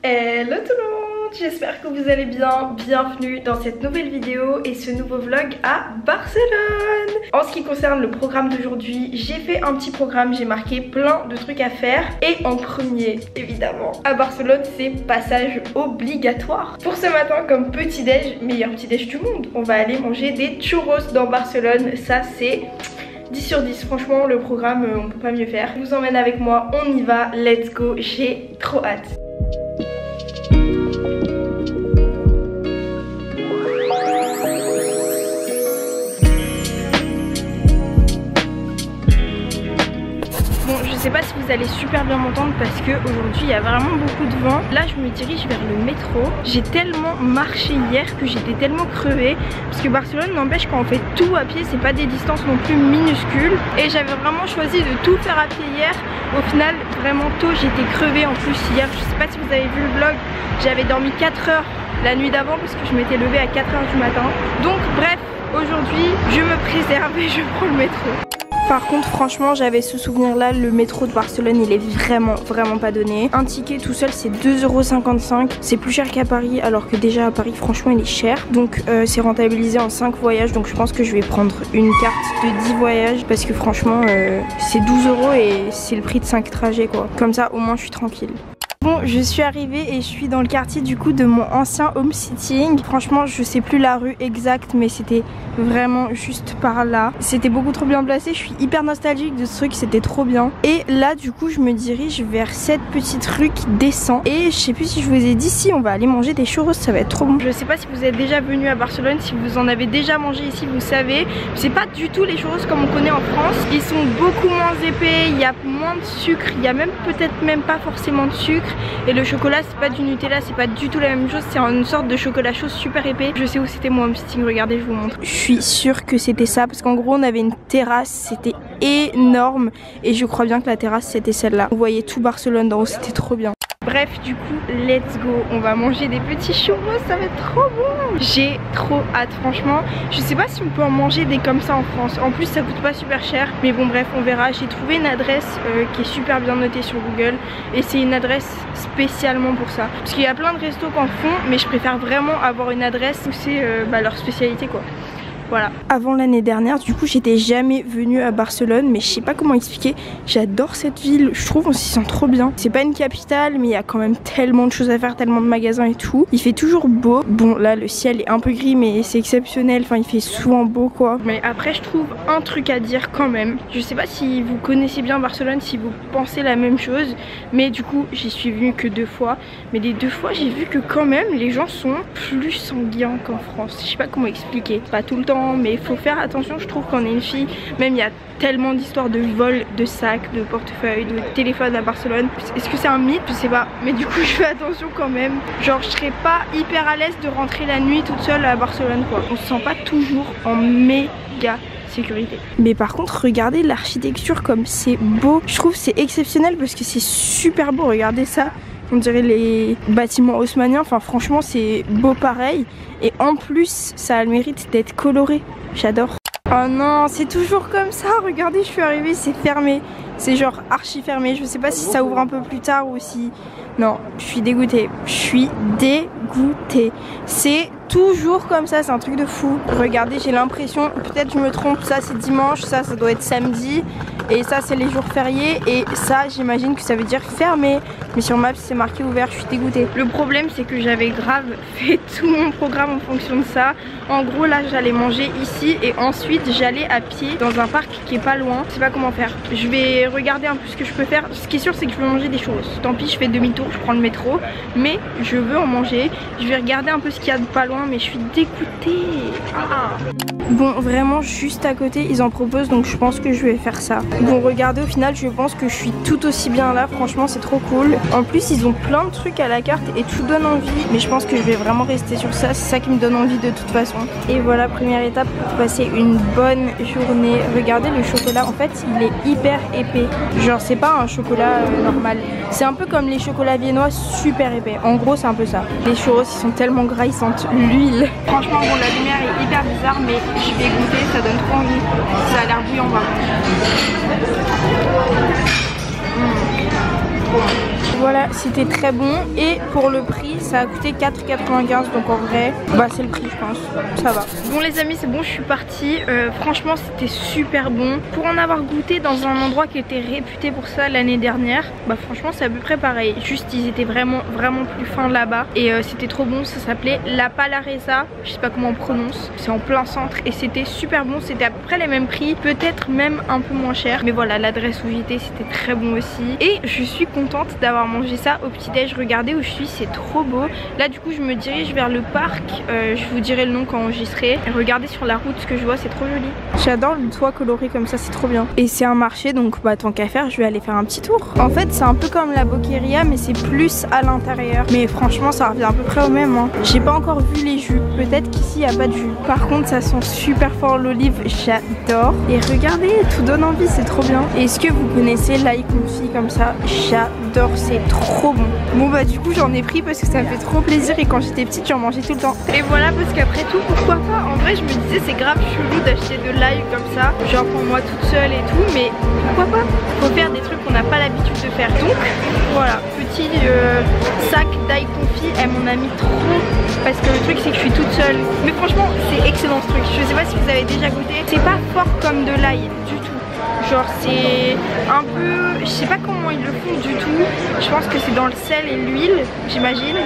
Hello tout le monde, j'espère que vous allez bien. Bienvenue dans cette nouvelle vidéo et ce nouveau vlog à Barcelone. En ce qui concerne le programme d'aujourd'hui, j'ai fait un petit programme, j'ai marqué plein de trucs à faire. Et en premier, évidemment, à Barcelone, c'est passage obligatoire. Pour ce matin, comme petit déj, meilleur petit déj du monde, on va aller manger des churros dans Barcelone. Ça c'est 10 sur 10, franchement le programme on peut pas mieux faire. Je vous emmène avec moi, on y va, let's go, j'ai trop hâte. Je sais pas si vous allez super bien m'entendre parce que aujourd'hui il y a vraiment beaucoup de vent. Là je me dirige vers le métro. J'ai tellement marché hier que j'étais tellement crevée. Parce que Barcelone n'empêche, quand on fait tout à pied, c'est pas des distances non plus minuscules. Et j'avais vraiment choisi de tout faire à pied hier. Au final vraiment tôt j'étais crevée. En plus hier, je sais pas si vous avez vu le vlog, j'avais dormi 4 heures la nuit d'avant parce que je m'étais levée à 4 heures du matin. Donc bref, aujourd'hui je me préserve et je prends le métro. Par contre franchement j'avais ce souvenir là, le métro de Barcelone il est vraiment pas donné. Un ticket tout seul c'est 2,55 €, c'est plus cher qu'à Paris alors que déjà à Paris franchement il est cher. Donc c'est rentabilisé en 5 voyages, donc je pense que je vais prendre une carte de 10 voyages parce que franchement c'est 12 € et c'est le prix de 5 trajets quoi. Comme ça au moins je suis tranquille. Bon, je suis arrivée et je suis dans le quartier du coup de mon ancien home sitting. Franchement je sais plus la rue exacte mais c'était vraiment juste par là. C'était beaucoup trop bien placé, je suis hyper nostalgique de ce truc, c'était trop bien. Et là du coup je me dirige vers cette petite rue qui descend. Et je sais plus si je vous ai dit, si on va aller manger des churros, ça va être trop bon. Je sais pas si vous êtes déjà venu à Barcelone, si vous en avez déjà mangé ici vous savez. C'est pas du tout les churros comme on connaît en France. Ils sont beaucoup moins épais, il y a moins de sucre, il y a même peut-être même pas forcément de sucre. Et le chocolat c'est pas du Nutella, c'est pas du tout la même chose, c'est une sorte de chocolat chaud super épais. Je sais où c'était mon home sitting, regardez je vous montre. Je suis sûre que c'était ça parce qu'en gros on avait une terrasse, c'était énorme. Et je crois bien que la terrasse c'était celle-là. Vous voyez tout Barcelone d'en haut, c'était trop bien. Bref du coup let's go, on va manger des petits churros, ça va être trop bon. J'ai trop hâte franchement. Je sais pas si on peut en manger des comme ça en France. En plus ça coûte pas super cher. Mais bon bref on verra. J'ai trouvé une adresse qui est super bien notée sur Google. Et c'est une adresse spécialement pour ça. Parce qu'il y a plein de restos qu'en font. Mais je préfère vraiment avoir une adresse où c'est leur spécialité quoi. Voilà. Avant l'année dernière, du coup, j'étais jamais venue à Barcelone, mais je sais pas comment expliquer. J'adore cette ville, je trouve on s'y sent trop bien. C'est pas une capitale, mais il y a quand même tellement de choses à faire, tellement de magasins et tout. Il fait toujours beau. Bon, là, le ciel est un peu gris, mais c'est exceptionnel. Enfin, il fait souvent beau, quoi. Mais après, je trouve un truc à dire quand même. Je sais pas si vous connaissez bien Barcelone, si vous pensez la même chose, mais du coup, j'y suis venue que 2 fois. Mais les 2 fois, j'ai vu que quand même, les gens sont plus sanguins qu'en France. Je sais pas comment expliquer. Pas tout le temps. Mais il faut faire attention, je trouve, quand on est une fille. Même il y a tellement d'histoires de vol, de sacs, de portefeuilles, de téléphones à Barcelone. Est-ce que c'est un mythe? Je sais pas. Mais du coup je fais attention quand même. Genre je serais pas hyper à l'aise de rentrer la nuit toute seule à Barcelone quoi. On se sent pas toujours en méga sécurité. Mais par contre regardez l'architecture comme c'est beau. Je trouve c'est exceptionnel parce que c'est super beau, regardez ça. On dirait les bâtiments haussmanniens, enfin franchement c'est beau pareil. Et en plus ça a le mérite d'être coloré, j'adore. Oh non, c'est toujours comme ça, regardez je suis arrivée, c'est fermé. C'est genre archi fermé, je sais pas si ça ouvre un peu plus tard ou si... Non, je suis dégoûtée, je suis dégoûtée. C'est toujours comme ça, c'est un truc de fou. Regardez, j'ai l'impression, peut-être je me trompe, ça c'est dimanche, ça doit être samedi. Et ça c'est les jours fériés et ça j'imagine que ça veut dire fermé. Mais sur Maps c'est marqué ouvert, je suis dégoûtée. Le problème c'est que j'avais grave fait tout mon programme en fonction de ça. En gros là j'allais manger ici et ensuite j'allais à pied dans un parc qui est pas loin. Je sais pas comment faire. Je vais regarder un peu ce que je peux faire. Ce qui est sûr c'est que je veux manger des churros. Tant pis je fais demi-tour, je prends le métro. Mais je veux en manger. Je vais regarder un peu ce qu'il y a de pas loin mais je suis dégoûtée. Ah. Bon vraiment juste à côté ils en proposent donc je pense que je vais faire ça. Bon regardez au final je pense que je suis tout aussi bien là, franchement c'est trop cool. En plus ils ont plein de trucs à la carte et tout donne envie. Mais je pense que je vais vraiment rester sur ça, c'est ça qui me donne envie de toute façon. Et voilà, première étape pour passer une bonne journée. Regardez le chocolat, en fait il est hyper épais. Genre c'est pas un chocolat normal. C'est un peu comme les chocolats viennois super épais. En gros c'est un peu ça. Les churros ils sont tellement gras, ils sentent l'huile. Franchement bon la lumière est hyper bizarre mais je vais goûter, ça donne trop envie. Ça a l'air bouillant vraiment. Bon. Voilà, c'était très bon et pour le prix ça a coûté 4,95 donc en vrai bah c'est le prix je pense, ça va. Bon les amis c'est bon, je suis partie, franchement c'était super bon. Pour en avoir goûté dans un endroit qui était réputé pour ça l'année dernière, bah franchement c'est à peu près pareil, juste ils étaient vraiment plus fins là-bas et c'était trop bon. Ça s'appelait La Palaresa, je sais pas comment on prononce, c'est en plein centre et c'était super bon, c'était à peu près les mêmes prix, peut-être même un peu moins cher, mais voilà l'adresse où j'étais c'était très bon aussi et je suis contente d'avoir mangé ça au petit déj. Regardez où je suis, c'est trop beau. Là du coup je me dirige vers le parc, je vous dirai le nom quand j'y serai. Et regardez sur la route ce que je vois, c'est trop joli. J'adore le toit coloré comme ça, c'est trop bien. Et c'est un marché donc bah tant qu'à faire je vais aller faire un petit tour. En fait c'est un peu comme la Boqueria mais c'est plus à l'intérieur, mais franchement ça revient à peu près au même hein. J'ai pas encore vu les jus, peut-être qu'ici il n'y a pas de jus. Par contre ça sent super fort l'olive, j'adore. Et regardez, tout donne envie, c'est trop bien. Et est-ce que vous connaissez l'ail confit comme ça? J'adore, c'est trop bon. Bon bah du coup j'en ai pris parce que ça me fait trop plaisir et quand j'étais petite j'en mangeais tout le temps. Et voilà, parce qu'après tout pourquoi pas, en vrai je me disais c'est grave chelou d'acheter de l'ail comme ça, genre pour moi toute seule et tout, mais pourquoi pas, faut faire des trucs qu'on n'a pas l'habitude de faire. Donc voilà, petit sac d'ail confit, elle m'en a mis trop parce que le truc c'est que je suis toute seule. Mais franchement c'est excellent ce truc, je sais pas si vous avez déjà goûté, c'est pas fort comme de l'ail du tout. Genre c'est un peu, je sais pas comment ils le font du tout, je pense que c'est dans le sel et l'huile j'imagine,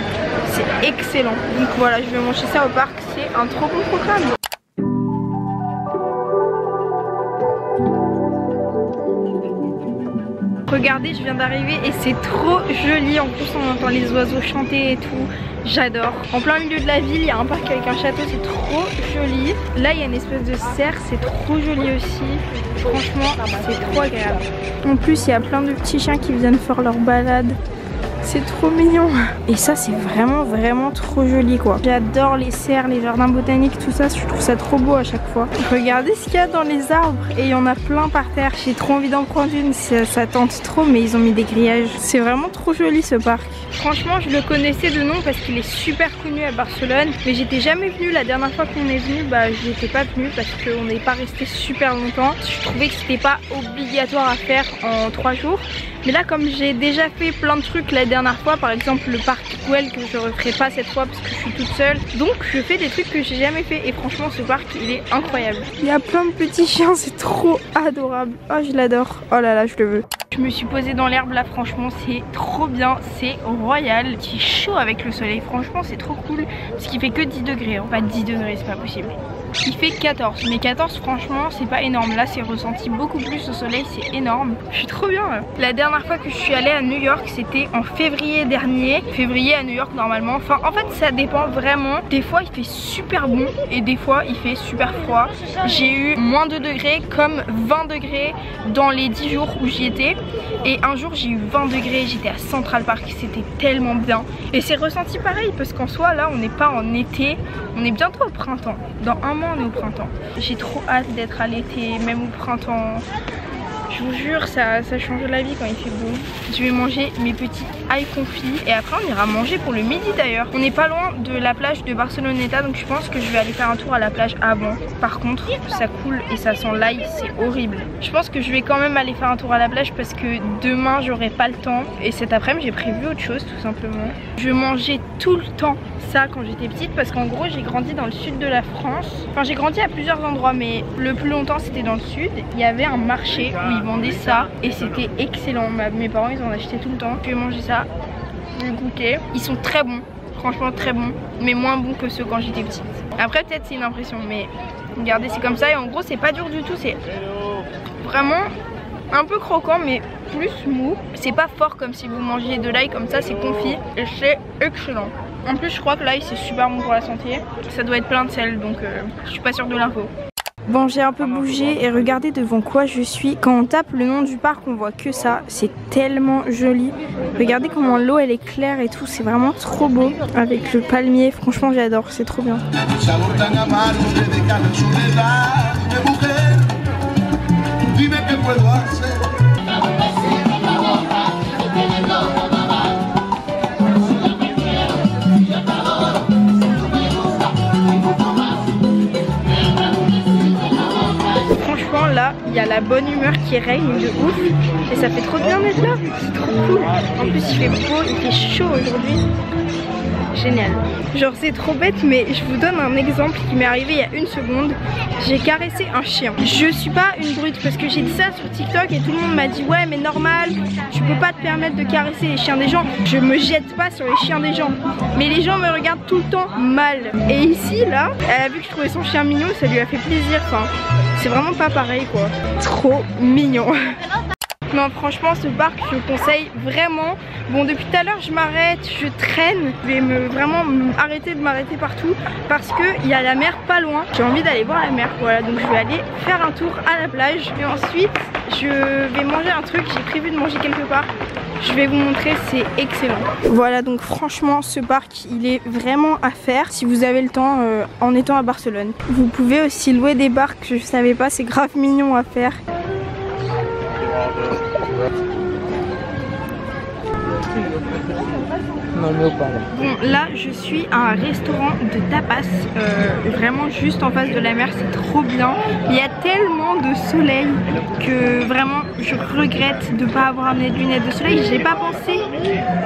c'est excellent. Donc voilà, je vais manger ça au parc, c'est un trop bon programme. Regardez, je viens d'arriver et c'est trop joli, en plus on entend les oiseaux chanter et tout, j'adore. En plein milieu de la ville, il y a un parc avec un château, c'est trop joli. Là il y a une espèce de cerf, c'est trop joli aussi, franchement c'est trop agréable. En plus il y a plein de petits chiens qui viennent faire leur balade. C'est trop mignon. Et ça c'est vraiment trop joli quoi. J'adore les serres, les jardins botaniques, tout ça, je trouve ça trop beau à chaque fois. Regardez ce qu'il y a dans les arbres et il y en a plein par terre. J'ai trop envie d'en prendre une, ça tente trop, mais ils ont mis des grillages. C'est vraiment trop joli ce parc. Franchement je le connaissais de nom parce qu'il est super connu à Barcelone, mais j'étais jamais venue. La dernière fois qu'on est venu, bah je n'étais pas venue parce qu'on n'est pas resté super longtemps. Je trouvais que c'était pas obligatoire à faire en 3 jours. Mais là comme j'ai déjà fait plein de trucs la dernière fois, par exemple le parc Güell que je referai pas cette fois parce que je suis toute seule, donc je fais des trucs que j'ai jamais fait et franchement ce parc il est incroyable. Il y a plein de petits chiens, c'est trop adorable. Oh je l'adore, oh là là je le veux. Je me suis posée dans l'herbe là, franchement c'est trop bien, c'est royal. Il est chaud avec le soleil, franchement c'est trop cool parce qu'il fait que 10 degrés, hein. Pas 10 degrés c'est pas possible. Il fait 14, mais 14 franchement c'est pas énorme. Là c'est ressenti beaucoup plus au soleil, c'est énorme. Je suis trop bien là. La dernière fois que je suis allée à New York c'était en février dernier. Février à New York normalement, enfin en fait ça dépend vraiment. Des fois il fait super bon et des fois il fait super froid. J'ai eu moins 2 degrés comme 20 degrés dans les 10 jours où j'y étais. Et un jour j'ai eu 20 degrés, j'étais à Central Park, c'était tellement bien. Et c'est ressenti pareil parce qu'en soi là on n'est pas en été, on est bientôt au printemps. Dans un mois on est au printemps. J'ai trop hâte d'être à l'été, même au printemps. Je vous jure, ça change la vie quand il fait beau. Je vais manger mes petits ail confits et après on ira manger pour le midi d'ailleurs. On n'est pas loin de la plage de Barceloneta, donc je pense que je vais aller faire un tour à la plage avant. Par contre, ça coule et ça sent l'ail, c'est horrible. Je pense que je vais quand même aller faire un tour à la plage parce que demain j'aurai pas le temps et cet après-midi j'ai prévu autre chose tout simplement. Je mangeais tout le temps ça quand j'étais petite parce qu'en gros j'ai grandi dans le sud de la France. Enfin j'ai grandi à plusieurs endroits mais le plus longtemps c'était dans le sud. Il y avait un marché où ils vendaient ça et c'était excellent. Mes parents ils en achetaient tout le temps. Je vais manger ça, je vais goûter. Ils sont très bons, franchement très bons, mais moins bons que ceux quand j'étais petite. Après peut-être c'est une impression mais regardez c'est comme ça et en gros c'est pas dur du tout, c'est vraiment un peu croquant mais plus mou. C'est pas fort comme si vous mangiez de l'ail comme ça, c'est confit et c'est excellent. En plus je crois que l'ail c'est super bon pour la santé. Ça doit être plein de sel donc je suis pas sûre de l'info. Bon j'ai un peu bougé et regardez devant quoi je suis. Quand on tape le nom du parc on voit que ça, c'est tellement joli. Regardez comment l'eau elle est claire et tout, c'est vraiment trop beau. Avec le palmier, franchement j'adore, c'est trop bien. Là il y a la bonne humeur qui règne de ouf. Et ça fait trop bien d'être là, c'est trop cool. En plus il fait beau, il fait chaud aujourd'hui. Génial. Genre c'est trop bête mais je vous donne un exemple qui m'est arrivé il y a une seconde. J'ai caressé un chien. Je suis pas une brute parce que j'ai dit ça sur TikTok et tout le monde m'a dit ouais mais normal, tu peux pas te permettre de caresser les chiens des gens. Je me jette pas sur les chiens des gens. Mais les gens me regardent tout le temps mal. Et ici là, elle a vu que je trouvais son chien mignon, ça lui a fait plaisir. Enfin, c'est vraiment pas pareil quoi. Trop mignon. Non franchement ce parc je le conseille vraiment. Bon depuis tout à l'heure je m'arrête, je traîne. Je vais vraiment arrêter de m'arrêter partout parce qu'il y a la mer pas loin. J'ai envie d'aller voir la mer, voilà, donc je vais aller faire un tour à la plage. Et ensuite je vais manger un truc, j'ai prévu de manger quelque part. Je vais vous montrer, c'est excellent. Voilà donc franchement ce parc il est vraiment à faire si vous avez le temps en étant à Barcelone. Vous pouvez aussi louer des barques, je savais pas, c'est grave mignon à faire. Bon là je suis à un restaurant de tapas vraiment juste en face de la mer, c'est trop bien. Il y a tellement de soleil que vraiment je regrette de pas avoir amené de lunettes de soleil. J'ai pas pensé,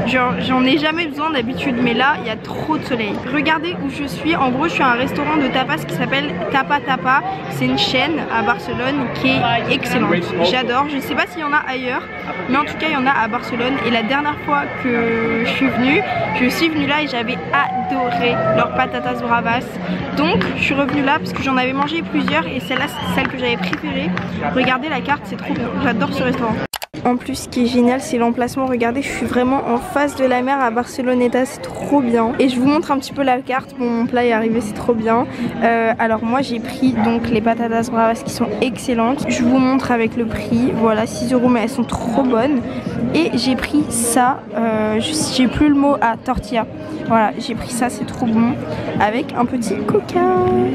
genre j'en ai jamais besoin d'habitude mais là il y a trop de soleil. Regardez où je suis, en gros je suis à un restaurant de tapas qui s'appelle Tapa Tapa. C'est une chaîne à Barcelone qui est excellente, j'adore. Je sais pas s'il y en a ailleurs mais en tout cas il y en a à Barcelone. Et la dernière fois que je suis venue là et j'avais adoré leurs patatas bravas. Donc je suis revenue là parce que j'en avais mangé plusieurs et celle-là c'est celle que j'avais préférée. Regardez la carte, c'est trop bien, j'adore ce restaurant. En plus ce qui est génial c'est l'emplacement, regardez je suis vraiment en face de la mer à Barceloneta, c'est trop bien. Et je vous montre un petit peu la carte, bon mon plat est arrivé, c'est trop bien. Alors moi j'ai pris donc les patatas bravas qui sont excellentes. Je vous montre avec le prix, voilà 6 € mais elles sont trop bonnes. Et j'ai pris ça, j'ai plus le mot à tortilla. Voilà j'ai pris ça, c'est trop bon. Avec un petit coca,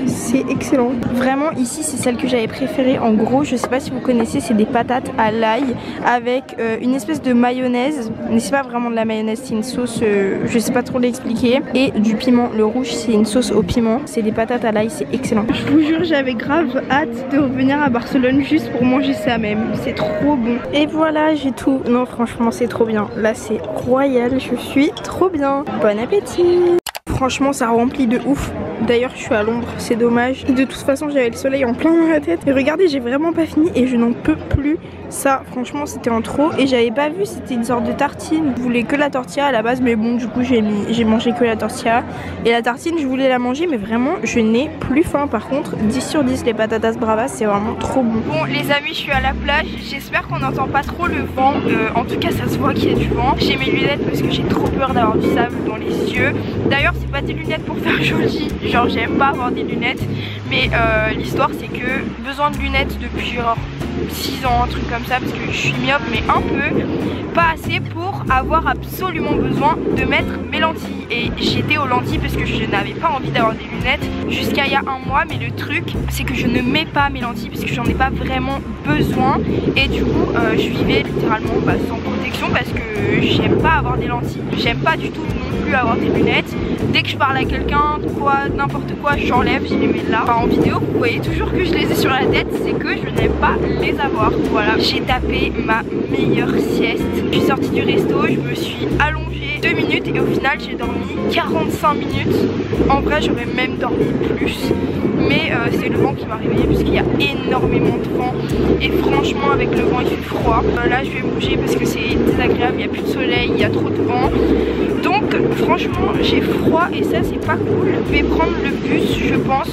c'est excellent. Vraiment ici c'est celle que j'avais préférée. En gros je sais pas si vous connaissez, c'est des patates à l'ail avec une espèce de mayonnaise, mais c'est pas vraiment de la mayonnaise, c'est une sauce, je sais pas trop l'expliquer, et du piment. Le rouge c'est une sauce au piment, c'est des patates à l'ail, c'est excellent. Je vous jure j'avais grave hâte de revenir à Barcelone juste pour manger ça même, c'est trop bon. Et voilà j'ai tout, non franchement c'est trop bien, là c'est royal, je suis trop bien. Bon appétit. Franchement ça remplit de ouf. D'ailleurs je suis à l'ombre, c'est dommage. De toute façon j'avais le soleil en plein dans la tête. Et regardez j'ai vraiment pas fini et je n'en peux plus. Ça franchement c'était en trop. Et j'avais pas vu, c'était une sorte de tartine. Je voulais que la tortilla à la base mais bon du coup j'ai mangé que la tortilla. Et la tartine je voulais la manger mais vraiment je n'ai plus faim. Par contre 10 sur 10 les patatas bravas, c'est vraiment trop bon. Bon les amis je suis à la plage, j'espère qu'on n'entend pas trop le vent. En tout cas ça se voit qu'il y a du vent. J'ai mes lunettes parce que j'ai trop peur d'avoir du sable dans les yeux. D'ailleurs c'est pas des lunettes pour faire joli, genre j'aime pas avoir des lunettes. Mais l'histoire c'est que besoin de lunettes depuis genre 6 ans, un truc comme ça, parce que je suis myope mais un peu, pas assez pour avoir absolument besoin de mettre mes lentilles. Et j'étais aux lentilles parce que je n'avais pas envie d'avoir des lunettes jusqu'à il y a un mois. Mais le truc c'est que je ne mets pas mes lentilles parce que j'en ai pas vraiment besoin. Et du coup je vivais littéralement sans protection parce que j'aime pas avoir des lentilles. J'aime pas du tout non plus avoir des lunettes. Dès que je parle à quelqu'un, n'importe quoi, j'enlève, je les mets là. Enfin, en vidéo, vous voyez toujours que je les ai sur la tête, c'est que je n'aime pas les avoir. Voilà, j'ai tapé ma meilleure sieste. Je suis sortie du resto, je me suis allongée 2 minutes et au final j'ai dormi 45 minutes. En vrai, j'aurais même dormi plus. Mais c'est le vent qui m'a réveillée puisqu'il y a énormément de vent. Et franchement, avec le vent, il fait froid. Là, je vais bouger parce que c'est désagréable, il n'y a plus de soleil, il y a trop de vent. Donc, franchement, j'ai froid et ça, c'est pas cool. Je vais prendre le bus, je pense,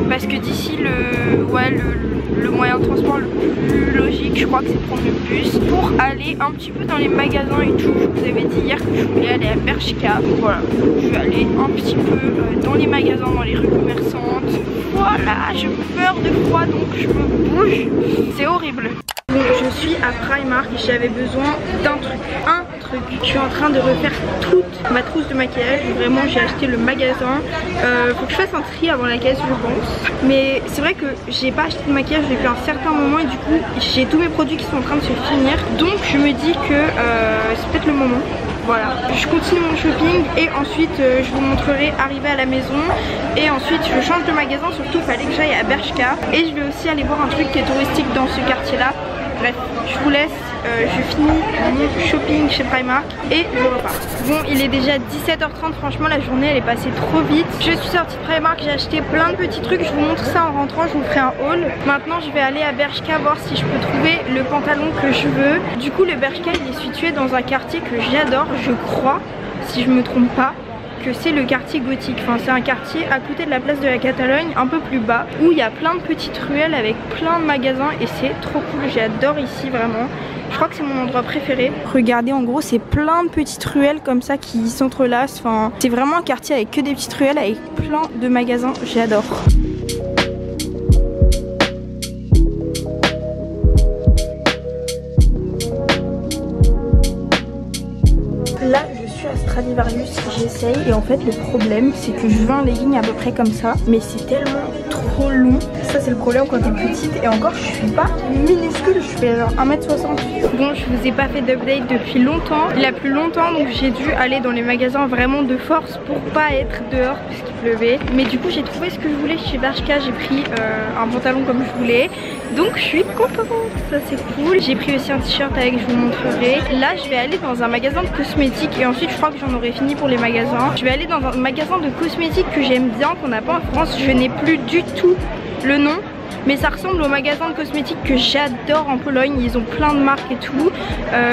parce que d'ici le moyen de transport le plus logique, je crois que c'est prendre le bus pour aller un petit peu dans les magasins et tout. Je vous avais dit hier que je voulais aller à Bershka. Voilà, je vais aller un petit peu dans les magasins, dans les rues commerçantes. Voilà, j'ai peur de froid donc je me bouge. C'est horrible. Bon, je suis à Primark et j'avais besoin d'un truc. Je suis en train de refaire toute ma trousse de maquillage. Vraiment j'ai acheté le magasin. Faut que je fasse un tri avant la caisse je pense. Mais c'est vrai que j'ai pas acheté de maquillage depuis un certain moment et du coup j'ai tous mes produits qui sont en train de se finir. Donc je me dis que c'est peut-être le moment. voilà, je continue mon shopping et ensuite je vous montrerai arriver à la maison. Et ensuite je change de magasin, surtout il fallait que j'aille à Bershka. Et je vais aussi aller voir un truc qui est touristique dans ce quartier là. Bref, je vous laisse, je finis mon shopping chez Primark et je repars. Bon, il est déjà 17h30, franchement la journée elle est passée trop vite. Je suis sortie de Primark, j'ai acheté plein de petits trucs, je vous montre ça en rentrant, je vous ferai un haul. Maintenant je vais aller à Bershka voir si je peux trouver le pantalon que je veux. Du coup le Bershka il est situé dans un quartier que j'adore, je crois, si je me trompe pas, que c'est le quartier gothique. Enfin c'est un quartier à côté de la place de la Catalogne, un peu plus bas, où il y a plein de petites ruelles avec plein de magasins et c'est trop cool, j'adore ici vraiment. Je crois que c'est mon endroit préféré. Regardez, en gros c'est plein de petites ruelles comme ça qui s'entrelacent. Enfin c'est vraiment un quartier avec que des petites ruelles avec plein de magasins, j'adore. Là je suis à Stradivarius, j'essaye et en fait le problème c'est que je veux un legging à peu près comme ça, mais c'est tellement trop long. Ça c'est le problème quand t'es petite et encore je suis pas minuscule, je fais genre 1m60. Bon, je vous ai pas fait d'update depuis longtemps, il a plu longtemps donc j'ai dû aller dans les magasins vraiment de force pour pas être dehors puisqu'il pleuvait. Mais du coup j'ai trouvé ce que je voulais chez Bershka, j'ai pris un pantalon comme je voulais, donc je suis contente, ça c'est cool. J'ai pris aussi un t-shirt avec, je vous montrerai. Là je vais aller dans un magasin de cosmétiques et ensuite je crois que j'en aurai fini pour les magasins. Je vais aller dans un magasin de cosmétiques que j'aime bien, qu'on n'a pas en France, je n'ai plus du tout le nom, mais ça ressemble au magasin de cosmétiques que j'adore en Pologne. Ils ont plein de marques et tout,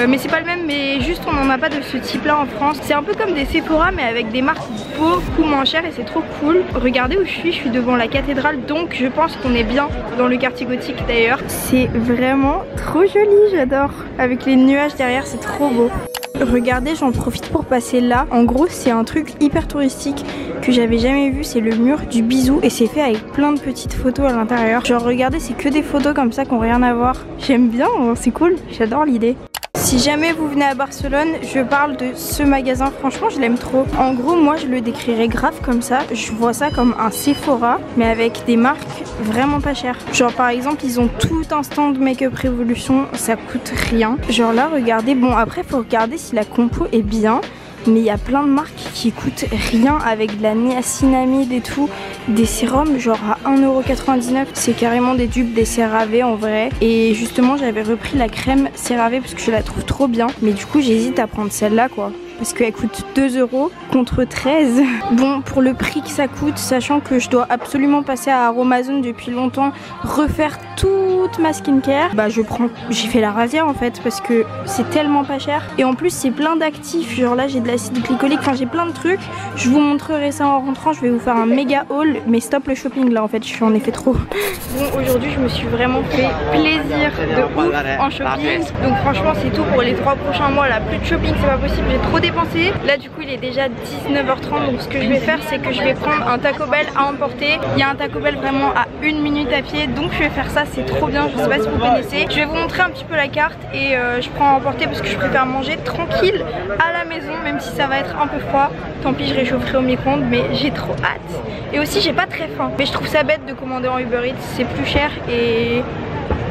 mais c'est pas le même, mais juste on n'en a pas de ce type là en France. C'est un peu comme des Sephora mais avec des marques beaucoup moins chères et c'est trop cool. Regardez où je suis devant la cathédrale, donc je pense qu'on est bien dans le quartier gothique d'ailleurs. C'est vraiment trop joli, j'adore, avec les nuages derrière, c'est trop beau. Regardez, j'en profite pour passer là. En gros c'est un truc hyper touristique que j'avais jamais vu, c'est le mur du bisou et c'est fait avec plein de petites photos à l'intérieur. Genre regardez, c'est que des photos comme ça qui n'ont rien à voir. J'aime bien, c'est cool, j'adore l'idée. Si jamais vous venez à Barcelone, je parle de ce magasin, franchement je l'aime trop. En gros moi je le décrirais grave comme ça, je vois ça comme un Sephora mais avec des marques vraiment pas chères. Genre par exemple ils ont tout un stand Make-up Revolution, ça coûte rien. Genre là regardez, bon après faut regarder si la compo est bien, mais il y a plein de marques qui coûtent rien avec de la niacinamide et tout, des sérums genre à 1,99€. C'est carrément des dupes des CeraVe en vrai. Et justement j'avais repris la crème CeraVe parce que je la trouve trop bien, mais du coup j'hésite à prendre celle-là quoi, parce qu'elle coûte 2€ contre 13. Bon, pour le prix que ça coûte, sachant que je dois absolument passer à Aromazone depuis longtemps, refaire toute ma skincare, bah j'ai fait la rasière en fait parce que c'est tellement pas cher. Et en plus c'est plein d'actifs, genre là j'ai de l'acide glycolique, enfin j'ai plein de trucs. Je vous montrerai ça en rentrant, je vais vous faire un méga haul, mais stop le shopping là en fait, j'en ai fait trop. Bon, aujourd'hui je me suis vraiment fait plaisir de ouf en shopping. Donc franchement c'est tout pour les 3 prochains mois là, plus de shopping c'est pas possible, j'ai trop dépensé. Là du coup il est déjà 19h30, donc ce que je vais faire c'est que je vais prendre un Taco Bell à emporter. Il y a un Taco Bell vraiment à 1 minute à pied, donc je vais faire ça, c'est trop bien, je sais pas si vous connaissez. Je vais vous montrer un petit peu la carte et je prends à emporter parce que je préfère manger tranquille à la maison, même si ça va être un peu froid. Tant pis, je réchaufferai au micro-ondes, mais j'ai trop hâte. Et aussi j'ai pas très faim, mais je trouve ça bête de commander en Uber Eats, c'est plus cher et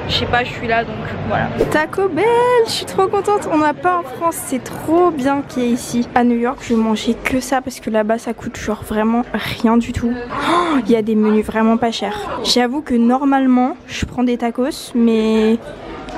je sais pas, je suis là donc voilà. Taco Bell, je suis trop contente, on n'a pas en France, c'est trop bien qu'il y ait ici. À New York je vais manger que ça parce que là-bas ça coûte genre vraiment rien du tout. Oh, il y a des menus vraiment pas chers. J'avoue que normalement je prends des tacos, mais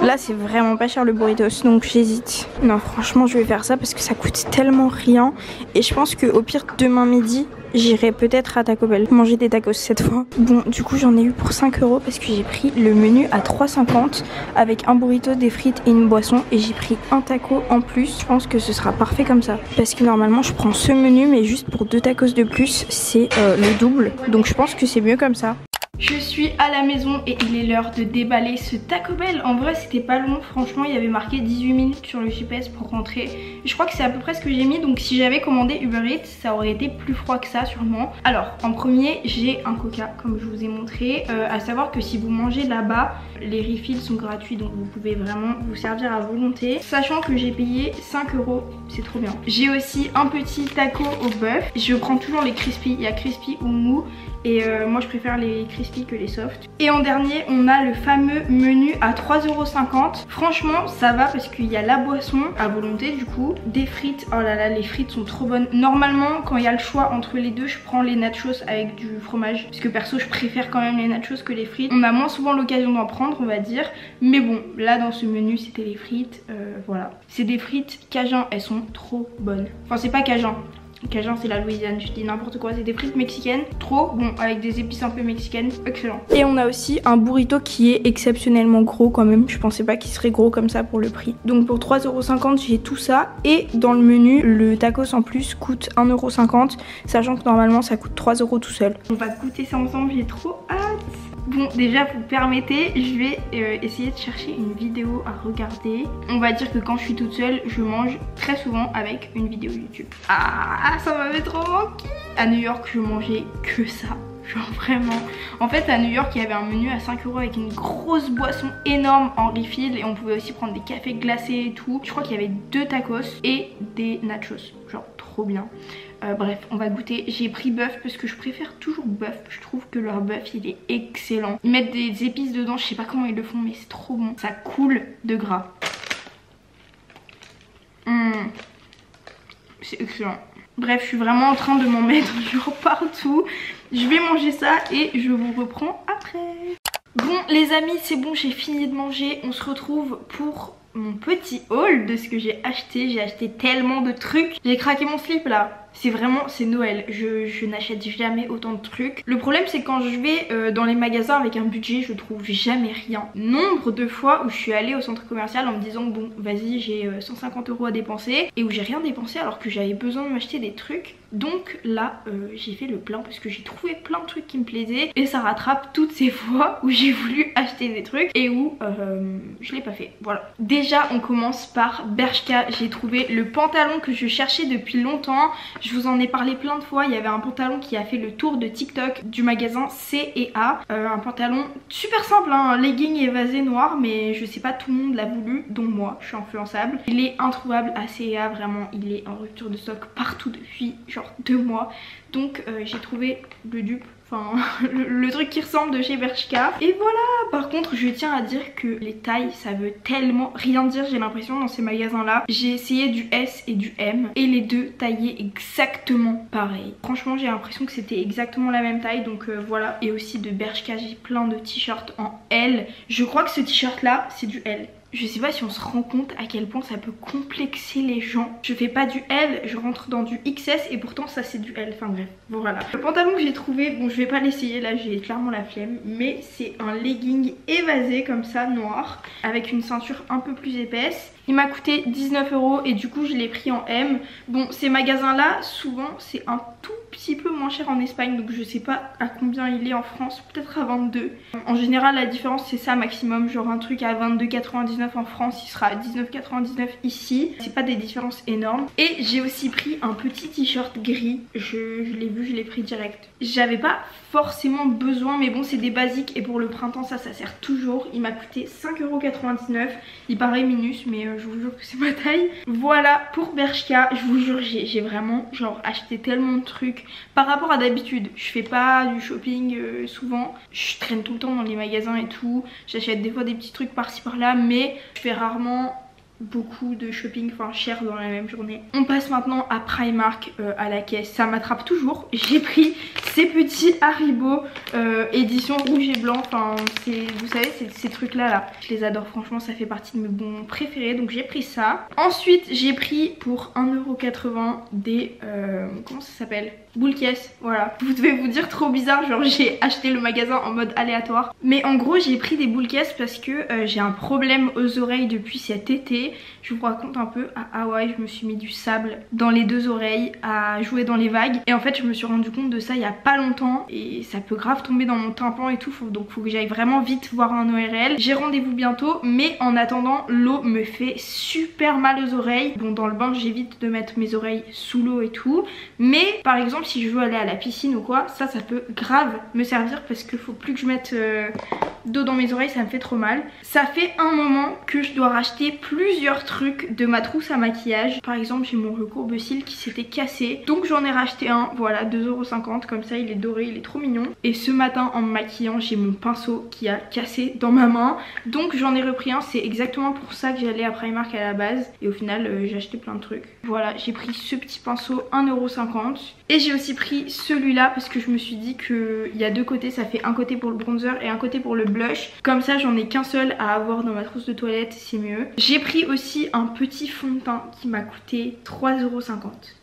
là c'est vraiment pas cher le burritos, donc j'hésite. Non franchement je vais faire ça parce que ça coûte tellement rien. Et je pense qu'au pire demain midi j'irai peut-être à Taco Bell manger des tacos cette fois. Bon du coup j'en ai eu pour 5€ parce que j'ai pris le menu à 3,50 avec un burrito, des frites et une boisson. Et j'ai pris un taco en plus. Je pense que ce sera parfait comme ça, parce que normalement je prends ce menu mais juste pour 2 tacos de plus c'est le double. Donc je pense que c'est mieux comme ça. Je suis à la maison et il est l'heure de déballer ce Taco Bell. En vrai c'était pas long, franchement il y avait marqué 18 minutes sur le GPS pour rentrer. Je crois que c'est à peu près ce que j'ai mis, donc si j'avais commandé Uber Eats ça aurait été plus froid que ça sûrement. Alors en premier j'ai un coca comme je vous ai montré, à savoir que si vous mangez là-bas les refills sont gratuits, donc vous pouvez vraiment vous servir à volonté. Sachant que j'ai payé 5€, c'est trop bien. J'ai aussi un petit taco au bœuf, je prends toujours les crispy, il y a crispy ou mou. Et moi je préfère les crispy tasty que les soft. Et en dernier on a le fameux menu à 3,50 €. Franchement ça va parce qu'il y a la boisson à volonté du coup, des frites, oh là là les frites sont trop bonnes. Normalement quand il y a le choix entre les deux je prends les nachos avec du fromage parce que perso je préfère quand même les nachos que les frites. On a moins souvent l'occasion d'en prendre on va dire, mais bon là dans ce menu c'était les frites, voilà. C'est des frites Cajun, elles sont trop bonnes. Enfin c'est pas Cajun, Cajun c'est la Louisiane, je dis n'importe quoi, c'est des frites mexicaines, trop bon, avec des épices un peu mexicaines, excellent. Et on a aussi un burrito qui est exceptionnellement gros quand même, je pensais pas qu'il serait gros comme ça pour le prix. Donc pour 3,50 € j'ai tout ça, et dans le menu, le tacos en plus coûte 1,50 €, sachant que normalement ça coûte 3 € tout seul. On va goûter ça ensemble, j'ai trop hâte. Bon déjà vous permettez, je vais essayer de chercher une vidéo à regarder. On va dire que quand je suis toute seule, je mange très souvent avec une vidéo YouTube. Ah ça m'avait trop manqué. À New York je mangeais que ça. Genre vraiment. En fait à New York il y avait un menu à 5 € avec une grosse boisson énorme en refill. Et on pouvait aussi prendre des cafés glacés et tout. Je crois qu'il y avait 2 tacos et des nachos. Genre trop bien. Bref on va goûter. J'ai pris bœuf parce que je préfère toujours bœuf. Je trouve que leur bœuf il est excellent. Ils mettent des épices dedans, je sais pas comment ils le font mais c'est trop bon. Ça coule de gras. C'est excellent. Bref je suis vraiment en train de m'en mettre genre partout. Je vais manger ça et je vous reprends après. Bon les amis c'est bon, j'ai fini de manger. On se retrouve pour mon petit haul de ce que j'ai acheté. J'ai acheté tellement de trucs. J'ai craqué mon slip là. C'est vraiment, c'est Noël, je n'achète jamais autant de trucs. Le problème c'est que quand je vais dans les magasins avec un budget, je trouve jamais rien. Nombre de fois où je suis allée au centre commercial en me disant bon vas-y j'ai 150 € à dépenser, et où j'ai rien dépensé alors que j'avais besoin de m'acheter des trucs. Donc là j'ai fait le plein parce que j'ai trouvé plein de trucs qui me plaisaient, et ça rattrape toutes ces fois où j'ai voulu acheter des trucs et où je l'ai pas fait. Voilà. Déjà on commence par Bershka. J'ai trouvé le pantalon que je cherchais depuis longtemps. Je vous en ai parlé plein de fois, il y avait un pantalon qui a fait le tour de TikTok du magasin C&A. Un pantalon super simple, hein, un legging évasé noir, mais je sais pas, tout le monde l'a voulu, dont moi, je suis influençable. Il est introuvable à C&A, vraiment, il est en rupture de stock partout depuis genre 2 mois. Donc j'ai trouvé le dupe. Enfin, le truc qui ressemble de chez Bershka. Et voilà. Par contre je tiens à dire que les tailles ça veut tellement rien dire, j'ai l'impression, dans ces magasins là. J'ai essayé du S et du M et les deux taillaient exactement pareil. Franchement j'ai l'impression que c'était exactement la même taille. Donc voilà. Et aussi de Bershka j'ai plein de t-shirts en L. Je crois que ce t-shirt là c'est du L. Je sais pas si on se rend compte à quel point ça peut complexer les gens. Je fais pas du L, je rentre dans du XS et pourtant ça c'est du L. Enfin bref, voilà. Le pantalon que j'ai trouvé, bon je vais pas l'essayer là, j'ai clairement la flemme. Mais c'est un legging évasé comme ça, noir, avec une ceinture un peu plus épaisse. Il m'a coûté 19 € et du coup je l'ai pris en M. Bon ces magasins là, souvent c'est un tout petit peu moins cher en Espagne. Donc je sais pas à combien il est en France, peut-être à 22. En général la différence c'est ça maximum. Genre un truc à 22,99 en France, il sera à 19,99 ici. C'est pas des différences énormes. Et j'ai aussi pris un petit t-shirt gris. Je l'ai vu, je l'ai pris direct. J'avais pas forcément besoin, mais bon c'est des basiques et pour le printemps ça sert toujours. Il m'a coûté 5,99 €. Il paraît minus mais je vous jure que c'est ma taille. Voilà pour Bershka. Je vous jure j'ai vraiment genre acheté tellement de trucs par rapport à d'habitude. Je fais pas du shopping souvent. Je traîne tout le temps dans les magasins et tout. J'achète des fois des petits trucs par-ci par-là, mais je fais rarement beaucoup de shopping, enfin cher dans la même journée. On passe maintenant à Primark à la caisse. Ça m'attrape toujours. J'ai pris ces petits Haribo édition rouge et blanc. Enfin vous savez ces trucs là. Je les adore franchement, ça fait partie de mes bons préférés. Donc j'ai pris ça. Ensuite j'ai pris pour 1,80 € des comment ça s'appelle, boule caisse. Voilà. Vous devez vous dire trop bizarre, genre j'ai acheté le magasin en mode aléatoire. Mais en gros j'ai pris des boules caisse parce que j'ai un problème aux oreilles depuis cet été. Je vous raconte un peu. À Hawaï je me suis mis du sable dans les 2 oreilles à jouer dans les vagues. Et en fait je me suis rendu compte de ça il y a pas longtemps. Et ça peut grave tomber dans mon tympan et tout. Donc faut que j'aille vraiment vite voir un ORL. J'ai rendez-vous bientôt. Mais en attendant l'eau me fait super mal aux oreilles. Bon dans le bain j'évite de mettre mes oreilles sous l'eau et tout. Mais par exemple exemple si je veux aller à la piscine ou quoi, ça peut grave me servir parce qu'il faut plus que je mette d'eau dans mes oreilles, ça me fait trop mal. Ça fait un moment que je dois racheter plusieurs trucs de ma trousse à maquillage. Par exemple j'ai mon recourbe-cils qui s'était cassé, donc j'en ai racheté un, voilà 2,50 €, comme ça il est doré, il est trop mignon. Et ce matin en me maquillant j'ai mon pinceau qui a cassé dans ma main, donc j'en ai repris un. C'est exactement pour ça que j'allais à Primark à la base et au final j'ai acheté plein de trucs. Voilà, j'ai pris ce petit pinceau 1,50 € et j'ai aussi pris celui-là parce que je me suis dit qu'il y a deux côtés, ça fait un côté pour le bronzer et un côté pour le blush, comme ça j'en ai qu'un seul à avoir dans ma trousse de toilette, c'est mieux. J'ai pris aussi un petit fond de teint qui m'a coûté 3,50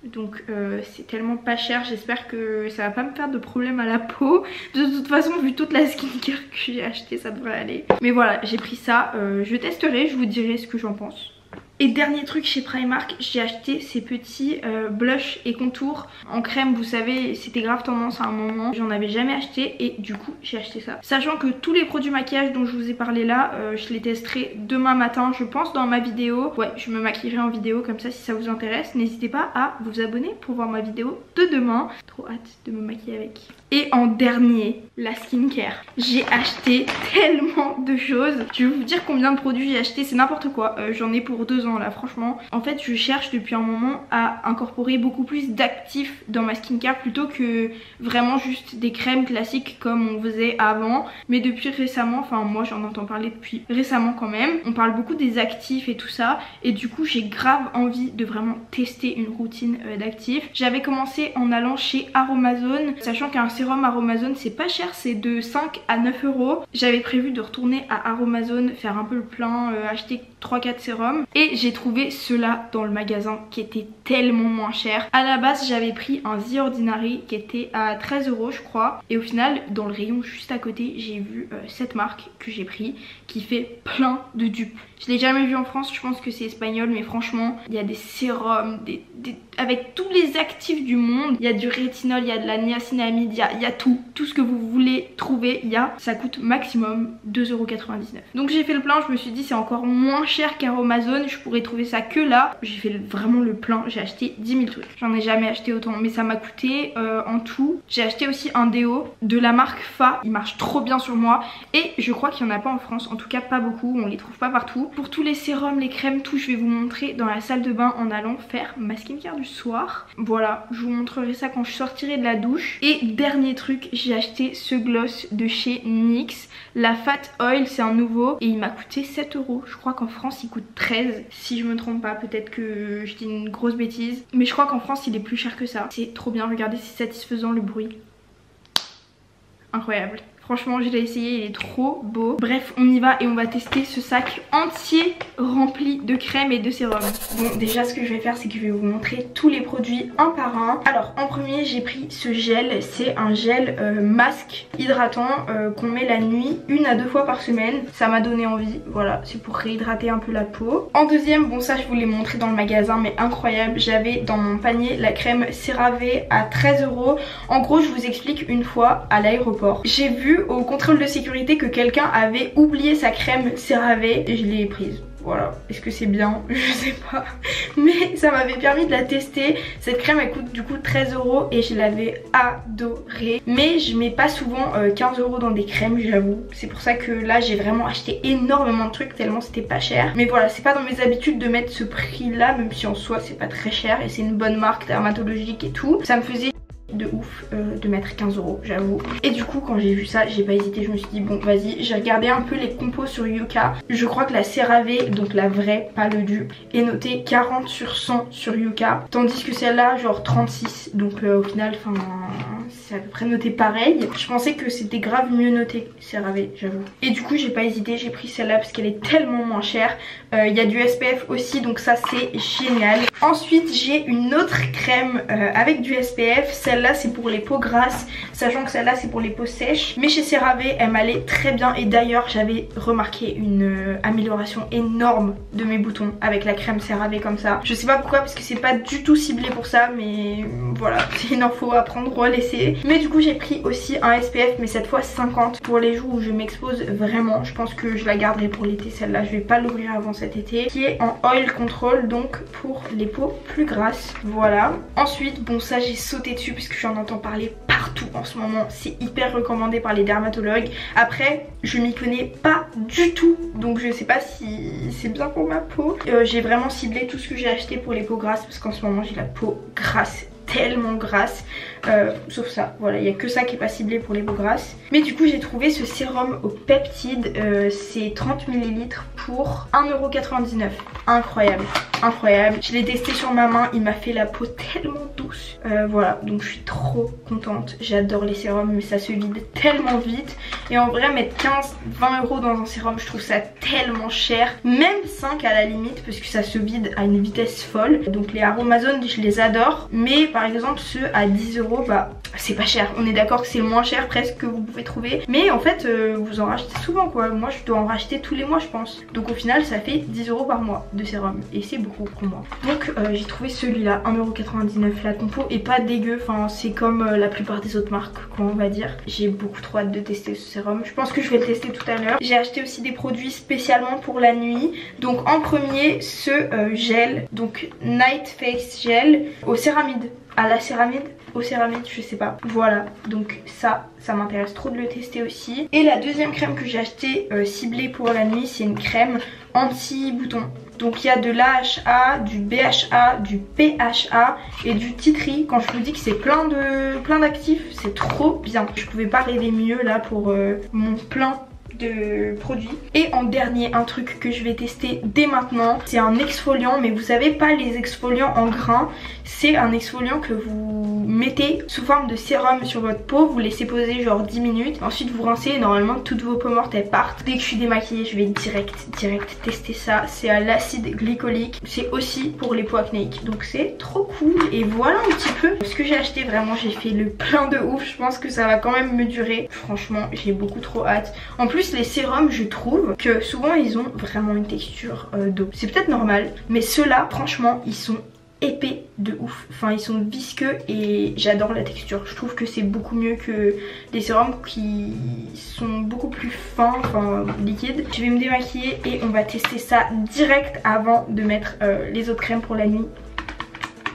€. Donc c'est tellement pas cher, j'espère que ça va pas me faire de problème à la peau. De toute façon vu toute la skincare que j'ai acheté ça devrait aller. Mais voilà, j'ai pris ça, je testerai, je vous dirai ce que j'en pense. Et dernier truc chez Primark, j'ai acheté ces petits blush et contours en crème. Vous savez, c'était grave tendance à un moment, j'en avais jamais acheté et du coup j'ai acheté ça. Sachant que tous les produits maquillage dont je vous ai parlé là, je les testerai demain matin je pense dans ma vidéo. Ouais, je me maquillerai en vidéo comme ça si ça vous intéresse. N'hésitez pas à vous abonner pour voir ma vidéo de demain. Trop hâte de me maquiller avec. Et en dernier, la skincare. J'ai acheté tellement de choses. Je vais vous dire combien de produits j'ai acheté, c'est n'importe quoi. J'en ai pour 2 ans là franchement. En fait je cherche depuis un moment à incorporer beaucoup plus d'actifs dans ma skincare plutôt que vraiment juste des crèmes classiques comme on faisait avant. Mais depuis récemment, enfin moi j'en entends parler depuis récemment quand même, on parle beaucoup des actifs et tout ça. Et du coup j'ai grave envie de vraiment tester une routine d'actifs. J'avais commencé en allant chez Aromazone, sachant qu'un sérum Aromazone c'est pas cher, c'est de 5 à 9 €. J'avais prévu de retourner à Aromazone, faire un peu le plein, acheter 3-4 sérums et j'ai trouvé ceux-là dans le magasin qui était tellement moins cher. À la base j'avais pris un The Ordinary qui était à 13 € je crois et au final dans le rayon juste à côté j'ai vu cette marque que j'ai pris qui fait plein de dupes. Je l'ai jamais vu en France, je pense que c'est espagnol mais franchement il y a des sérums, avec tous les actifs du monde. Il y a du rétinol, il y a de la niacinamide, il y a tout ce que vous voulez trouver, il y a. Ça coûte maximum 2,99 €. Donc j'ai fait le plein, je me suis dit c'est encore moins cher qu'Aromazone, je pourrais trouver ça que là. J'ai fait vraiment le plein, j'ai acheté 10 000 trucs. J'en ai jamais acheté autant mais ça m'a coûté en tout. J'ai acheté aussi un déo de la marque Fa, il marche trop bien sur moi et je crois qu'il n'y en a pas en France, en tout cas pas beaucoup, on les trouve pas partout. Pour tous les sérums, les crèmes, tout je vais vous montrer dans la salle de bain en allant faire ma skincare du soir. Voilà, je vous montrerai ça quand je sortirai de la douche. Et dernier truc, j'ai acheté ce gloss de chez NYX, la Fat Oil, c'est un nouveau et il m'a coûté 7 €. Je crois qu'en France il coûte 13 si je me trompe pas, peut-être que je dis une grosse bêtise, mais je crois qu'en France il est plus cher que ça. C'est trop bien, regardez, c'est satisfaisant le bruit. Incroyable. Franchement je l'ai essayé, il est trop beau. Bref on y va et on va tester ce sac entier rempli de crème et de sérum. Bon déjà ce que je vais faire c'est que je vais vous montrer tous les produits un par un. Alors en premier j'ai pris ce gel, c'est un gel masque hydratant qu'on met la nuit 1 à 2 fois par semaine. Ça m'a donné envie, voilà, c'est pour réhydrater un peu la peau. En deuxième, bon ça je vous l'ai montré dans le magasin mais incroyable, j'avais dans mon panier la crème CeraVe à 13 €. En gros je vous explique, une fois à l'aéroport j'ai vu au contrôle de sécurité que quelqu'un avait oublié sa crème CeraVe et je l'ai prise. Voilà, est-ce que c'est bien? Je sais pas, mais ça m'avait permis de la tester. Cette crème elle coûte du coup 13 € et je l'avais adorée. Mais je mets pas souvent 15 € dans des crèmes, j'avoue. C'est pour ça que là j'ai vraiment acheté énormément de trucs tellement c'était pas cher. Mais voilà, c'est pas dans mes habitudes de mettre ce prix là, même si en soi c'est pas très cher et c'est une bonne marque dermatologique et tout. Ça me faisait de ouf de mettre 15 € j'avoue. Et du coup quand j'ai vu ça j'ai pas hésité, je me suis dit bon vas-y. J'ai regardé un peu les compos sur Yuka. Je crois que la CeraVe, donc la vraie, pas le dupe, est notée 40 sur 100 sur Yuka, tandis que celle-là genre 36. Donc au final enfin c'est à peu près noté pareil. Je pensais que c'était grave mieux noté CeraVe, j'avoue. Et du coup j'ai pas hésité, j'ai pris celle-là parce qu'elle est tellement moins chère. Il y a du SPF aussi donc ça c'est génial. Ensuite j'ai une autre crème avec du SPF. Celle-là c'est pour les peaux grasses, sachant que celle-là c'est pour les peaux sèches. Mais chez CeraVe elle m'allait très bien et d'ailleurs j'avais remarqué une amélioration énorme de mes boutons avec la crème CeraVe comme ça. Je sais pas pourquoi parce que c'est pas du tout ciblé pour ça mais voilà, c'est une info à prendre ou à laisser. qualité. Mais du coup j'ai pris aussi un SPF, mais cette fois 50 pour les jours où je m'expose vraiment. Je pense que je la garderai pour l'été celle-là, je vais pas l'ouvrir avant cet été. Qui est en oil control, donc pour les peaux plus grasses. Voilà. Ensuite, bon ça j'ai sauté dessus parce que j'en entends parler partout en ce moment. C'est hyper recommandé par les dermatologues. Après, je m'y connais pas du tout, donc je sais pas si c'est bien pour ma peau. J'ai vraiment ciblé tout ce que j'ai acheté pour les peaux grasses parce qu'en ce moment j'ai la peau grasse, tellement grasse, sauf ça, voilà, il n'y a que ça qui est pas ciblé pour les peaux grasses. Mais du coup j'ai trouvé ce sérum aux peptides, c'est 30 ml pour 1,99€. Incroyable, incroyable. Je l'ai testé sur ma main, il m'a fait la peau tellement douce. Voilà, donc je suis trop contente. J'adore les sérums, mais ça se vide tellement vite. Et en vrai, mettre 15-20€ dans un sérum, je trouve ça tellement cher. Même 5 à la limite, parce que ça se vide à une vitesse folle. Donc les Aromazone, je les adore. Mais par exemple, ceux à 10€, bah c'est pas cher. On est d'accord que c'est le moins cher presque que vous pouvez trouver. Mais en fait, vous en rachetez souvent quoi. Moi, je dois en racheter tous les mois, je pense. Donc au final, ça fait 10€ par mois de sérum. Et c'est beaucoup pour moi. Donc j'ai trouvé celui-là, 1,99€. La compo est pas dégueu. Enfin, c'est comme la plupart des autres marques, quoi, on va dire. J'ai beaucoup trop hâte de tester ce sérum. Je pense que je vais le tester tout à l'heure. J'ai acheté aussi des produits spécialement pour la nuit. Donc en premier, ce gel. Donc Night Face Gel au céramide. À la céramide, au céramide, je sais pas. Voilà, donc ça m'intéresse trop de le tester aussi. Et la deuxième crème que j'ai achetée ciblée pour la nuit, c'est une crème anti-bouton. Donc il y a de l'AHA, du BHA, du PHA et du tea tree. Quand je vous dis que c'est plein d'actifs, c'est trop bien. Je pouvais pas rêver mieux là pour mon plein de produits. Et en dernier, un truc que je vais tester dès maintenant, c'est un exfoliant, mais vous savez pas les exfoliants en grains, c'est un exfoliant que vous mettez sous forme de sérum sur votre peau, vous laissez poser genre 10 minutes, ensuite vous rincez et normalement toutes vos peaux mortes elles partent. Dès que je suis démaquillée, je vais direct tester ça. C'est à l'acide glycolique, c'est aussi pour les peaux acnéiques, donc c'est trop cool. Et voilà un petit peu ce que j'ai acheté. Vraiment j'ai fait le plein de ouf, je pense que ça va quand même me durer. Franchement j'ai beaucoup trop hâte. En plus les sérums, je trouve que souvent ils ont vraiment une texture d'eau. C'est peut-être normal, mais ceux-là franchement ils sont épais de ouf. Enfin ils sont visqueux et j'adore la texture. Je trouve que c'est beaucoup mieux que les sérums qui sont beaucoup plus fins, enfin liquides. Je vais me démaquiller et on va tester ça direct avant de mettre les autres crèmes pour la nuit.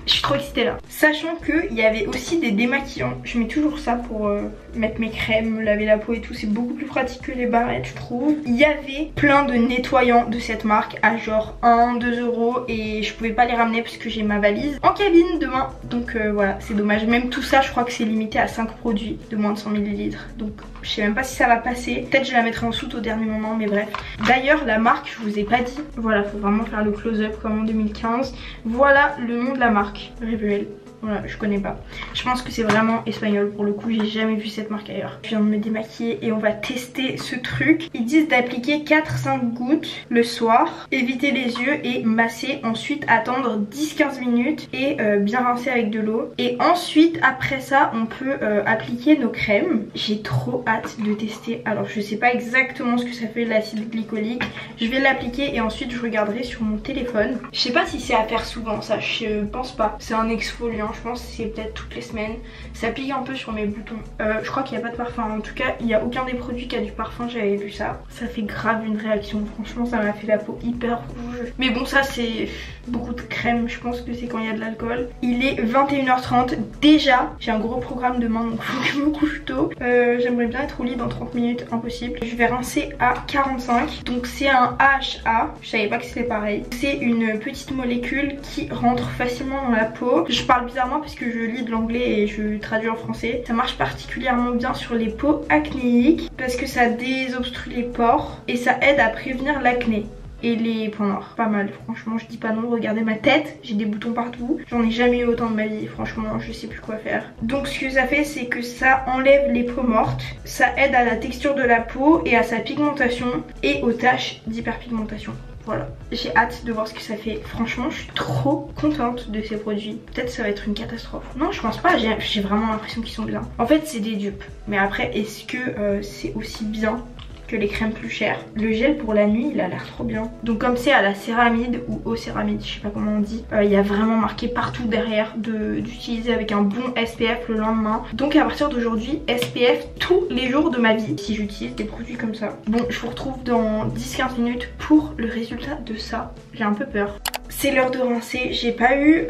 Je suis trop excitée là. Sachant qu'il y avait aussi des démaquillants. Je mets toujours ça pour mettre mes crèmes, me laver la peau et tout. C'est beaucoup plus pratique que les barrettes je trouve. Il y avait plein de nettoyants de cette marque à genre 1-2€ et je pouvais pas les ramener parce que j'ai ma valise en cabine demain. Donc voilà, c'est dommage. Même tout ça je crois que c'est limité à 5 produits de moins de 100 ml. Donc je sais même pas si ça va passer. Peut-être je la mettrai en soute au dernier moment, mais bref. D'ailleurs la marque je vous ai pas dit. Voilà, faut vraiment faire le close-up comme en 2015. Voilà le nom de la marque. Rivuel. Voilà, je connais pas. Je pense que c'est vraiment espagnol pour le coup, j'ai jamais vu cette marque ailleurs. Je viens de me démaquiller et on va tester ce truc. Ils disent d'appliquer 4-5 gouttes le soir, éviter les yeux et masser. Ensuite attendre 10-15 minutes et bien rincer avec de l'eau. Et ensuite après ça on peut appliquer nos crèmes. J'ai trop hâte de tester. Alors je sais pas exactement ce que ça fait l'acide glycolique. Je vais l'appliquer et ensuite je regarderai sur mon téléphone. Je sais pas si c'est à faire souvent ça, je pense pas. C'est un exfoliant. Je pense que c'est peut-être toutes les semaines. Ça pique un peu sur mes boutons. Je crois qu'il n'y a pas de parfum. En tout cas, il n'y a aucun des produits qui a du parfum. J'avais vu ça. Ça fait grave une réaction. Franchement, ça m'a fait la peau hyper rouge. Mais bon, ça c'est beaucoup de crème. Je pense que c'est quand il y a de l'alcool. Il est 21h30. Déjà, j'ai un gros programme demain. Donc faut que je me couche tôt. J'aimerais bien être au lit dans 30 minutes. Impossible. Je vais rincer à 45. Donc c'est un AHA. Je savais pas que c'était pareil. C'est une petite molécule qui rentre facilement dans la peau. Je parle bizarrement parce que je lis de l'anglais et je traduis en français. Ça marche particulièrement bien sur les peaux acnéiques parce que ça désobstrue les pores et ça aide à prévenir l'acné et les points noirs. Pas mal, franchement, je dis pas non. Regardez ma tête, j'ai des boutons partout. J'en ai jamais eu autant de ma vie, franchement, je sais plus quoi faire. Donc ce que ça fait, c'est que ça enlève les peaux mortes, ça aide à la texture de la peau et à sa pigmentation et aux taches d'hyperpigmentation. Voilà, j'ai hâte de voir ce que ça fait. Franchement, je suis trop contente de ces produits. Peut-être ça va être une catastrophe. Non, je pense pas, j'ai vraiment l'impression qu'ils sont bien. En fait, c'est des dupes. Mais après, est-ce que c'est aussi bien? que les crèmes plus chères. Le gel pour la nuit il a l'air trop bien. Donc comme c'est à la céramide ou au céramide, je sais pas comment on dit, il y a vraiment marqué partout derrière d'utiliser avec un bon SPF le lendemain. Donc à partir d'aujourd'hui SPF tous les jours de ma vie si j'utilise des produits comme ça. Bon, je vous retrouve dans 10-15 minutes pour le résultat de ça. J'ai un peu peur. C'est l'heure de rincer, j'ai pas eu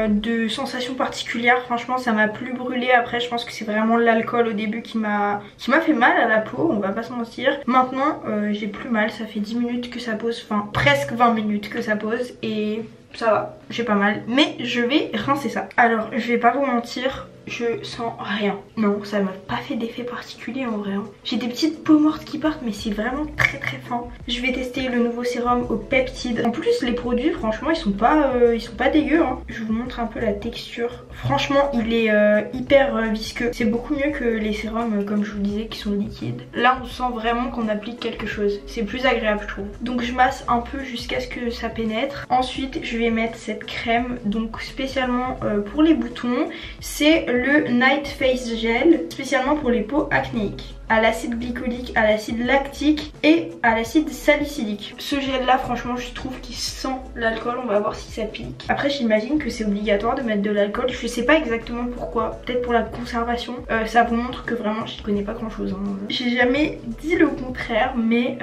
de sensation particulière, franchement ça m'a plus brûlé. Après je pense que c'est vraiment l'alcool au début qui m'a fait mal à la peau, on va pas se mentir. Maintenant j'ai plus mal, ça fait 10 minutes que ça pose, enfin presque 20 minutes que ça pose et ça va, j'ai pas mal. Mais je vais rincer ça. Alors je vais pas vous mentir, je sens rien. Non, ça m'a pas fait d'effet particulier en vrai. J'ai des petites peaux mortes qui partent mais c'est vraiment très très fin. Je vais tester le nouveau sérum au peptide. En plus les produits franchement ils sont pas dégueux hein. Je vous montre un peu la texture. Franchement il est hyper visqueux. C'est beaucoup mieux que les sérums comme je vous disais qui sont liquides. Là on sent vraiment qu'on applique quelque chose. C'est plus agréable je trouve. Donc je masse un peu jusqu'à ce que ça pénètre. Ensuite je vais mettre cette crème donc spécialement pour les boutons. C'est le Night Face Gel, spécialement pour les peaux acnéiques, à l'acide glycolique, à l'acide lactique et à l'acide salicylique. Ce gel là franchement je trouve qu'il sent l'alcool, on va voir si ça pique. Après j'imagine que c'est obligatoire de mettre de l'alcool, je sais pas exactement pourquoi, peut-être pour la conservation. Ça vous montre que vraiment je connais pas grand chose hein. J'ai jamais dit le contraire mais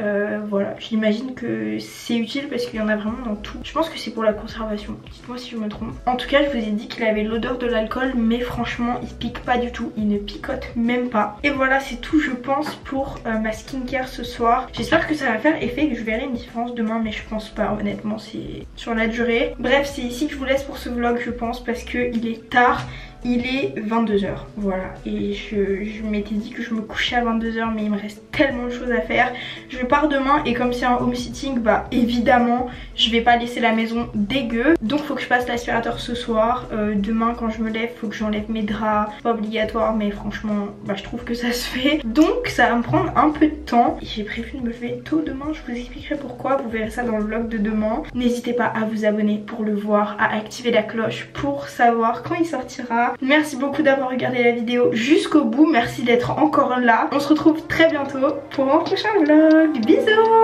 voilà, j'imagine que c'est utile parce qu'il y en a vraiment dans tout. Je pense que c'est pour la conservation, dites-moi si je me trompe. En tout cas je vous ai dit qu'il avait l'odeur de l'alcool mais franchement il pique pas du tout, il ne picote même pas. Et voilà c'est tout je pense pour ma skincare ce soir. J'espère que ça va faire effet, que je verrai une différence demain mais je pense pas honnêtement, c'est sur la durée. Bref c'est ici que je vous laisse pour ce vlog je pense parce que il est tard. Il est 22 h, voilà, et je m'étais dit que je me couchais à 22 h mais il me reste tellement de choses à faire. Je pars demain et comme c'est un home sitting, bah évidemment je vais pas laisser la maison dégueu. Donc faut que je passe l'aspirateur ce soir. Demain quand je me lève faut que j'enlève mes draps, pas obligatoire mais franchement bah, je trouve que ça se fait. Donc ça va me prendre un peu de temps. J'ai prévu de me lever tôt demain, je vous expliquerai pourquoi, vous verrez ça dans le vlog de demain. N'hésitez pas à vous abonner pour le voir, à activer la cloche pour savoir quand il sortira. Merci beaucoup d'avoir regardé la vidéo jusqu'au bout, merci d'être encore là. On se retrouve très bientôt pour un prochain vlog. Bisous.